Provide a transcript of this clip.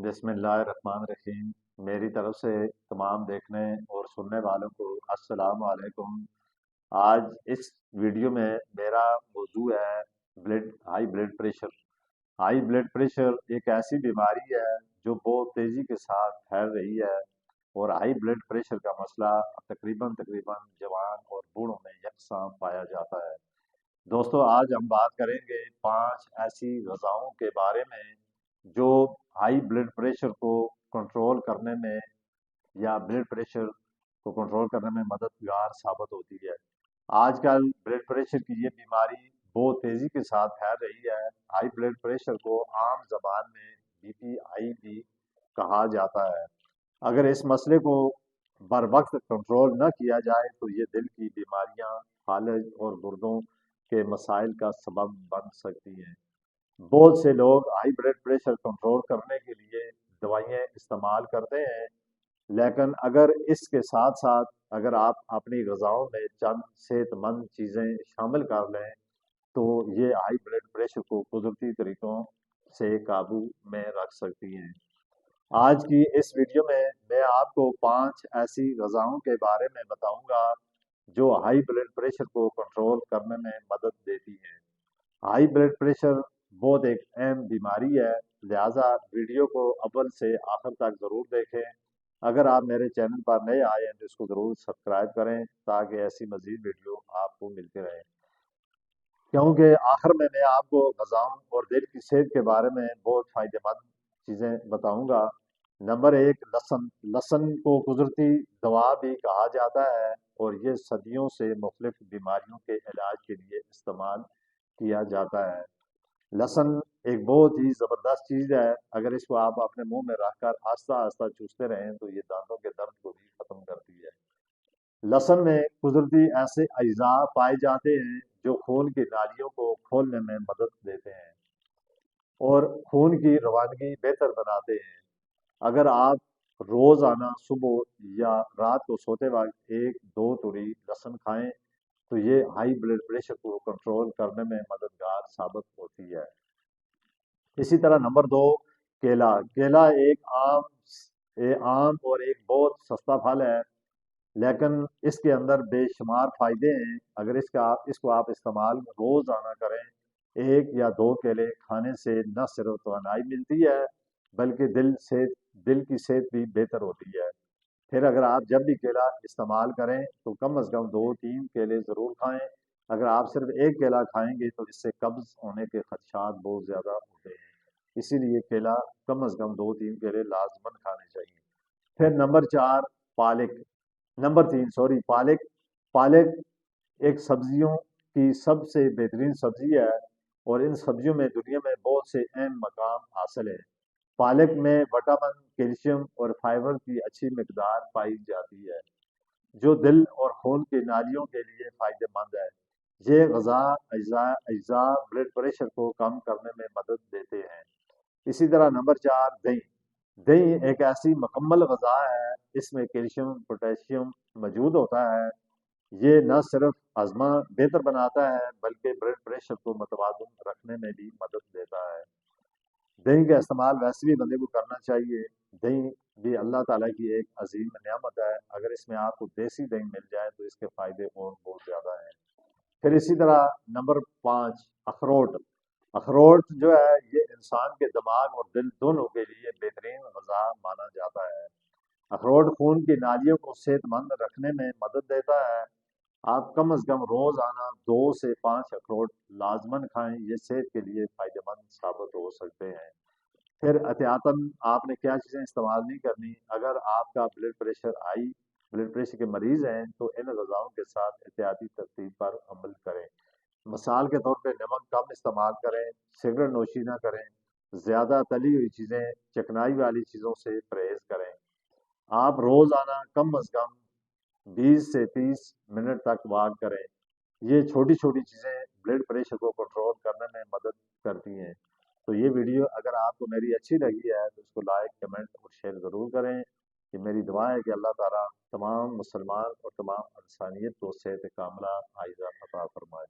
बिस्मिल्लाहिर्रहमानिर्रहीम। मेरी तरफ से तमाम देखने और सुनने वालों को अस्सलाम वालेकुम। आज इस वीडियो में मेरा मौजू है high blood pressure. High blood pressure एक ऐसी बीमारी है जो बहुत तेज़ी के साथ फैल रही है, और हाई ब्लड प्रेशर का मसला तकरीबन तकरीबन जवान और बूढ़ों में यकसां पाया जाता है। दोस्तों, आज हम बात करेंगे 5 ऐसी ग़िज़ाओं के बारे में जो हाई ब्लड प्रेशर को कंट्रोल करने में या ब्लड प्रेशर को कंट्रोल करने में मददगार साबित होती है। आजकल ब्लड प्रेशर की ये बीमारी बहुत तेज़ी के साथ फैल रही है। हाई ब्लड प्रेशर को आम ज़बान में बीपीआई भी कहा जाता है। अगर इस मसले को बर वक्त कंट्रोल न किया जाए तो ये दिल की बीमारियां, फालज और गुर्दों के मसाइल का सबब बन सकती हैं। बहुत से लोग हाई ब्लड प्रेशर कंट्रोल करने के लिए दवाइयाँ इस्तेमाल करते हैं, लेकिन अगर इसके साथ साथ अगर आप अपनी ग़िज़ाओं में चंद सेहतमंद चीज़ें शामिल कर लें तो ये हाई ब्लड प्रेशर को कुदरती तरीक़ों से काबू में रख सकती हैं। आज की इस वीडियो में मैं आपको 5 ऐसी ग़िज़ाओं के बारे में बताऊंगा जो हाई ब्लड प्रेशर को कंट्रोल करने में मदद देती हैं। हाई ब्लड प्रेशर बहुत एक अहम बीमारी है, लिहाजा वीडियो को अव्वल से आखिर तक ज़रूर देखें। अगर आप मेरे चैनल पर नए आए हैं तो इसको ज़रूर सब्सक्राइब करें ताकि ऐसी मज़ीद वीडियो आपको मिलते रहें, क्योंकि आखिर में मैं आपको ग़िज़ाओं और दिल की सेहत के बारे में बहुत फ़ायदेमंद चीज़ें बताऊंगा। नंबर 1, लहसुन। लहसुन को कुदरती दवा भी कहा जाता है और ये सदियों से मुख्तलिफ बीमारियों के इलाज के लिए इस्तेमाल किया जाता है। लहसुन एक बहुत ही ज़बरदस्त चीज़ है। अगर इसको आप अपने मुंह में रखकर आहिस्ता आहिस्ता चूसते रहें तो ये दांतों के दर्द को भी ख़त्म करती है। लहसुन में कुदरती ऐसे अज्जा पाए जाते हैं जो खून की नालियों को खोलने में मदद देते हैं और खून की रवानगी बेहतर बनाते हैं। अगर आप रोज़ाना सुबह या रात को सोते वक्त 1-2 तुरी लहसुन खाएं तो ये हाई ब्लड प्रेशर को कंट्रोल करने में मददगार साबित होती है। इसी तरह नंबर 2, केला। केला आम और एक बहुत सस्ता फल है, लेकिन इसके अंदर बेशुमार फ़ायदे हैं। अगर इसको आप इस्तेमाल रोज़ाना करें, 1 या 2 केले खाने से न सिर्फ तवानाई मिलती है बल्कि दिल की सेहत भी बेहतर होती है। फिर अगर आप जब भी केला इस्तेमाल करें तो कम अज़ कम 2-3 केले ज़रूर खाएं। अगर आप सिर्फ 1 केला खाएंगे तो इससे कब्ज़ होने के खदशात बहुत ज़्यादा होते हैं, इसीलिए केला कम अज़ कम 2-3 केले लाजमन खाने चाहिए। फिर नंबर 4, पालक। नंबर 3 सॉरी, पालक। पालक एक सब्जियों की सबसे बेहतरीन सब्जी है और इन सब्जियों में दुनिया में बहुत से अहम मकाम हासिल है। पालक में विटामिन, कैल्शियम और फाइबर की अच्छी मिकदार पाई जाती है जो दिल और खून की नालियों के लिए फ़ायदेमंद है। ये ग़िज़ा अज्जा ब्लड प्रेशर को कम करने में मदद देते हैं। इसी तरह नंबर 4, दही। दही एक ऐसी मुकम्मल ग़िज़ा है, इसमें कैल्शियम, पोटेशियम मौजूद होता है। ये न सिर्फ हज़मा बेहतर बनाता है बल्कि ब्लड प्रेशर को मुतवाज़िन रखने में भी मदद देता है। दही का इस्तेमाल वैसे भी बंदे को करना चाहिए। दही भी अल्लाह ताला की एक अजीम नेमत है। अगर इसमें आपको देसी दही मिल जाए तो इसके फ़ायदे और बहुत ज़्यादा हैं। फिर इसी तरह नंबर 5, अखरोट। अखरोट जो है ये इंसान के दिमाग और दिल दोनों के लिए बेहतरीन ग़िज़ा माना जाता है। अखरोट खून की नालियों को सेहतमंद रखने में मदद देता है। आप कम अज़ कम रोज़ाना 2 से 5 अखरोट लाजमन खाएं, ये सेहत के लिए फ़ायदेमंद साबित हो सकते हैं। फिर एहतियातन आपने क्या चीज़ें इस्तेमाल नहीं करनी। अगर आपका ब्लड प्रेशर के मरीज़ हैं तो इन ग़िज़ाओं के साथ एहतियाती तरतीब पर अमल करें। मिसाल के तौर पे नमक कम इस्तेमाल करें, सिगरेट नोशी ना करें, ज़्यादा तली हुई चीज़ें, चिकनाई वाली चीज़ों से परहेज़ करें। आप रोज़ाना कम अज़ कम 20 से 30 मिनट तक वॉक करें। ये छोटी-छोटी चीज़ें ब्लड प्रेशर को कंट्रोल करने में मदद करती हैं। तो ये वीडियो अगर आपको मेरी अच्छी लगी है तो इसको लाइक, कमेंट और शेयर ज़रूर करें। ये मेरी दुआ है कि अल्लाह ताला तमाम मुसलमान और तमाम इंसानियत को सेहत कामिला आइज़ा अता फरमाए।